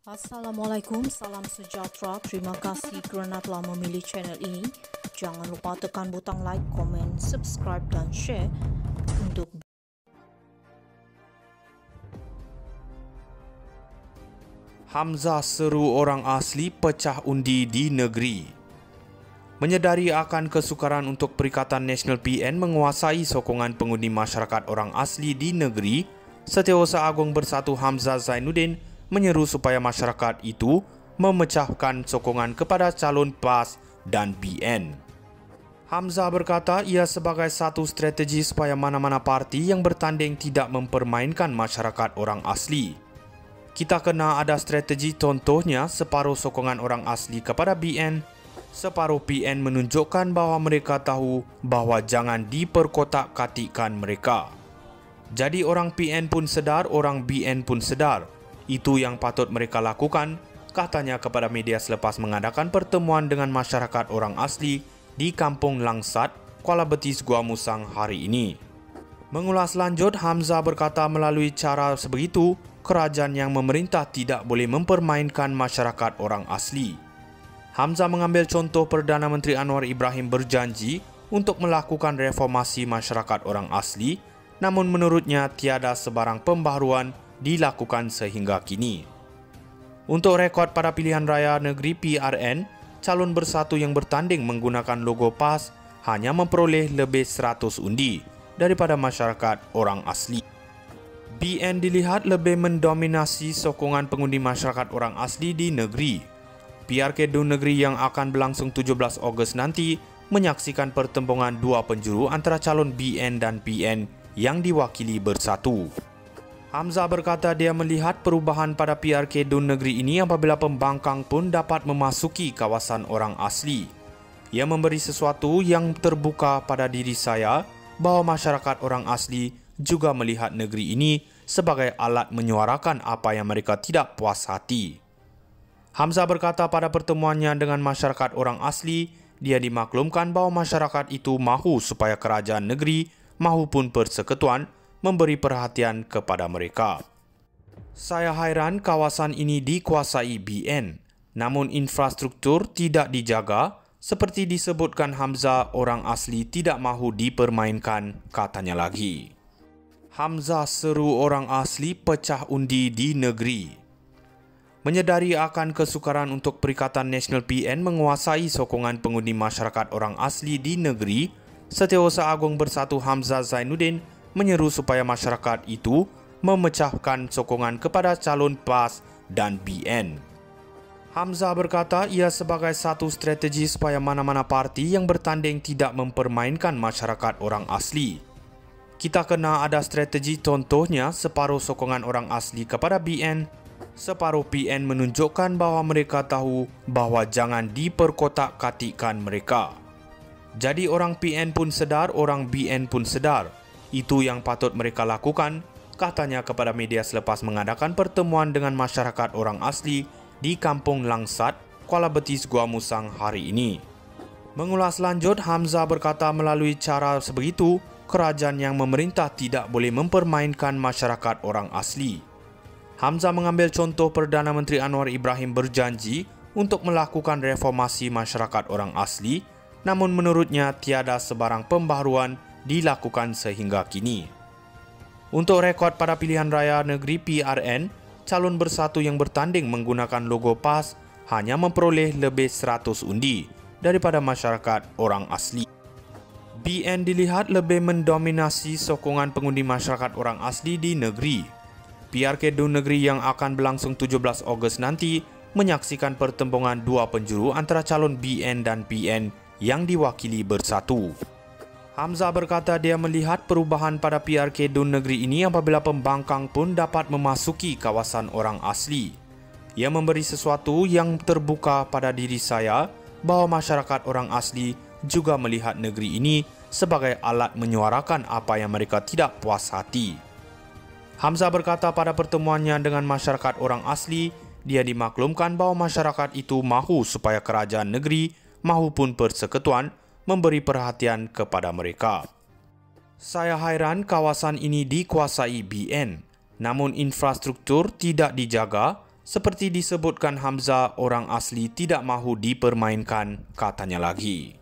Assalamualaikum, salam sejahtera. Terima kasih kerana telah memilih channel ini. Jangan lupa tekan butang like, komen, subscribe dan share untuk Hamzah seru orang asli pecah undi di negeri. Menyedari akan kesukaran untuk Perikatan Nasional PN menguasai sokongan pengundi masyarakat orang asli di negeri, Setiausaha Agung Bersatu Hamzah Zainuddin menyeru supaya masyarakat itu memecahkan sokongan kepada calon PAS dan BN. Hamzah berkata ia sebagai satu strategi supaya mana-mana parti yang bertanding tidak mempermainkan masyarakat orang asli. Kita kena ada strategi, contohnya separuh sokongan orang asli kepada BN, separuh PN menunjukkan bahawa mereka tahu bahawa jangan diperkotak-katikkan mereka. Jadi orang PN pun sedar, orang BN pun sedar. Itu yang patut mereka lakukan, katanya kepada media selepas mengadakan pertemuan dengan masyarakat orang asli di Kampung Langsat, Kuala Betis, Gua Musang hari ini. Mengulas lanjut, Hamzah berkata melalui cara sebegitu, kerajaan yang memerintah tidak boleh mempermainkan masyarakat orang asli. Hamzah mengambil contoh Perdana Menteri Anwar Ibrahim berjanji untuk melakukan reformasi masyarakat orang asli, namun menurutnya tiada sebarang pembaharuan dilakukan sehingga kini. Untuk rekod pada pilihan raya negeri PRN, calon bersatu yang bertanding menggunakan logo PAS hanya memperoleh lebih 100 undi daripada masyarakat orang asli. BN dilihat lebih mendominasi sokongan pengundi masyarakat orang asli di negeri. PRK Dun Negeri yang akan berlangsung 17 Ogos nanti menyaksikan pertembungan dua penjuru antara calon BN dan PN yang diwakili bersatu. Hamzah berkata dia melihat perubahan pada PRK Dun Negeri ini apabila pembangkang pun dapat memasuki kawasan orang asli. Ia memberi sesuatu yang terbuka pada diri saya bahawa masyarakat orang asli juga melihat negeri ini sebagai alat menyuarakan apa yang mereka tidak puas hati. Hamzah berkata pada pertemuannya dengan masyarakat orang asli, dia dimaklumkan bahawa masyarakat itu mahu supaya kerajaan negeri maupun persekutuan memberi perhatian kepada mereka. Saya hairan kawasan ini dikuasai BN, namun infrastruktur tidak dijaga, seperti disebutkan Hamzah, orang asli tidak mahu dipermainkan, katanya lagi. Hamzah seru orang asli pecah undi di negeri. Menyedari akan kesukaran untuk Perikatan Nasional PN menguasai sokongan pengundi masyarakat orang asli di negeri, Setiausaha Agung Bersatu Hamzah Zainuddin menyeru supaya masyarakat itu memecahkan sokongan kepada calon PAS dan BN. Hamzah berkata ia sebagai satu strategi supaya mana-mana parti yang bertanding tidak mempermainkan masyarakat orang asli. Kita kena ada strategi, contohnya separuh sokongan orang asli kepada BN, separuh PN menunjukkan bahawa mereka tahu bahawa jangan diperkotak-katikkan mereka. Jadi orang PN pun sedar, orang BN pun sedar. Itu yang patut mereka lakukan, katanya kepada media selepas mengadakan pertemuan dengan masyarakat orang asli di Kampung Langsat, Kuala Betis, Gua Musang hari ini. Mengulas lanjut, Hamzah berkata melalui cara sebegitu, kerajaan yang memerintah tidak boleh mempermainkan masyarakat orang asli. Hamzah mengambil contoh Perdana Menteri Anwar Ibrahim berjanji untuk melakukan reformasi masyarakat orang asli, namun menurutnya tiada sebarang pembaharuan dilakukan sehingga kini. Untuk rekod pada pilihan raya negeri PRN, calon bersatu yang bertanding menggunakan logo PAS hanya memperoleh lebih 100 undi daripada masyarakat orang asli. BN dilihat lebih mendominasi sokongan pengundi masyarakat orang asli di negeri. PRK Dun Negeri yang akan berlangsung 17 Ogos nanti menyaksikan pertembungan dua penjuru antara calon BN dan PN yang diwakili bersatu. Hamzah berkata dia melihat perubahan pada PRK Dun Negeri ini apabila pembangkang pun dapat memasuki kawasan orang asli. Ia memberi sesuatu yang terbuka pada diri saya bahawa masyarakat orang asli juga melihat negeri ini sebagai alat menyuarakan apa yang mereka tidak puas hati. Hamzah berkata pada pertemuannya dengan masyarakat orang asli, dia dimaklumkan bahawa masyarakat itu mahu supaya kerajaan negeri maupun persekutuan memberi perhatian kepada mereka. Saya hairan kawasan ini dikuasai BN, namun infrastruktur tidak dijaga, Seperti disebutkan Hamzah, orang asli tidak mahu dipermainkan, katanya lagi.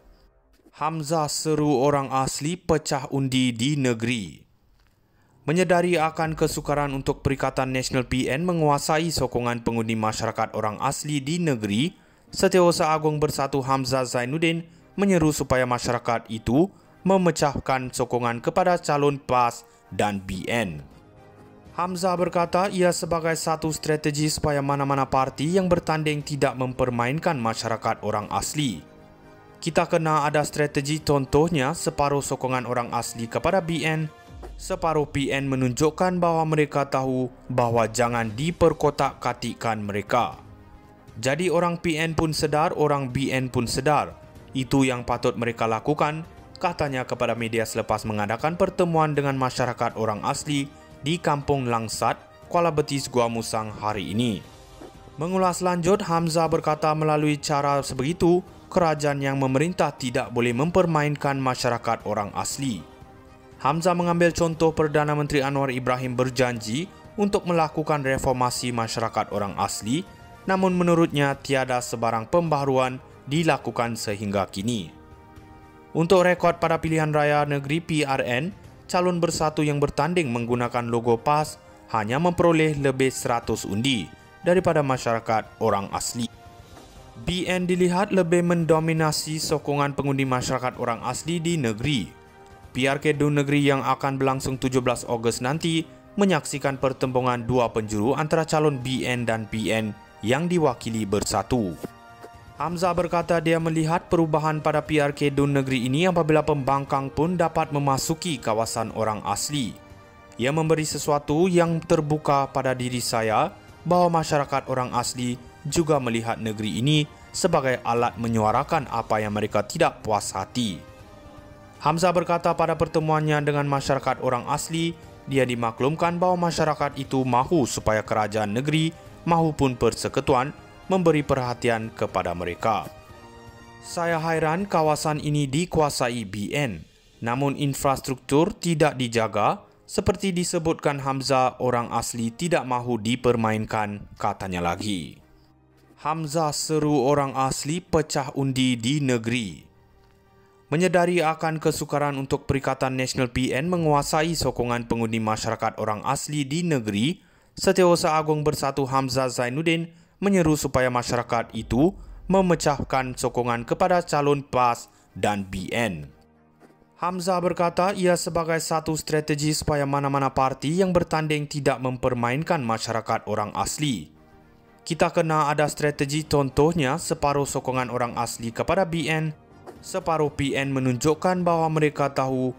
Hamzah seru orang asli pecah undi di negeri. Menyedari akan kesukaran untuk Perikatan Nasional PN menguasai sokongan pengundi masyarakat orang asli di negeri, Setiausaha Agung Bersatu Hamzah Zainuddin menyeru supaya masyarakat itu memecahkan sokongan kepada calon PAS dan BN. Hamzah berkata ia sebagai satu strategi supaya mana-mana parti yang bertanding tidak mempermainkan masyarakat orang asli. Kita kena ada strategi, contohnya separuh sokongan orang asli kepada BN, separuh PN menunjukkan bahawa mereka tahu bahawa jangan diperkotak-katikkan mereka. Jadi orang PN pun sedar, orang BN pun sedar. Itu yang patut mereka lakukan, katanya kepada media selepas mengadakan pertemuan dengan masyarakat orang asli di Kampung Langsat, Kuala Betis, Gua Musang hari ini. Mengulas lanjut, Hamzah berkata melalui cara sebegitu, kerajaan yang memerintah tidak boleh mempermainkan masyarakat orang asli. Hamzah mengambil contoh Perdana Menteri Anwar Ibrahim berjanji untuk melakukan reformasi masyarakat orang asli, namun menurutnya tiada sebarang pembaharuan dilakukan sehingga kini. Untuk rekod pada pilihan raya negeri PRN, calon Bersatu yang bertanding menggunakan logo PAS hanya memperoleh lebih 100 undi daripada masyarakat orang asli. BN dilihat lebih mendominasi sokongan pengundi masyarakat orang asli di negeri. PRK Dun Negeri yang akan berlangsung 17 Ogos nanti menyaksikan pertembungan dua penjuru antara calon BN dan PN yang diwakili Bersatu. Hamzah berkata dia melihat perubahan pada PRK Dun Negeri ini apabila pembangkang pun dapat memasuki kawasan orang asli. Ia memberi sesuatu yang terbuka pada diri saya bahawa masyarakat orang asli juga melihat negeri ini sebagai alat menyuarakan apa yang mereka tidak puas hati. Hamzah berkata pada pertemuannya dengan masyarakat orang asli, dia dimaklumkan bahawa masyarakat itu mahu supaya kerajaan negeri mahupun persekutuan memberi perhatian kepada mereka. Saya hairan kawasan ini dikuasai BN, namun infrastruktur tidak dijaga, seperti disebutkan Hamzah, orang asli tidak mahu dipermainkan, katanya lagi. Hamzah seru orang asli pecah undi di negeri. Menyedari akan kesukaran untuk Perikatan Nasional PN menguasai sokongan pengundi masyarakat orang asli di negeri, Setiausaha Agung Bersatu Hamzah Zainuddin menyeru supaya masyarakat itu memecahkan sokongan kepada calon PAS dan BN. Hamzah berkata ia sebagai satu strategi supaya mana-mana parti yang bertanding tidak mempermainkan masyarakat orang asli. Kita kena ada strategi, contohnya separuh sokongan orang asli kepada BN, separuh PN menunjukkan bahawa mereka tahu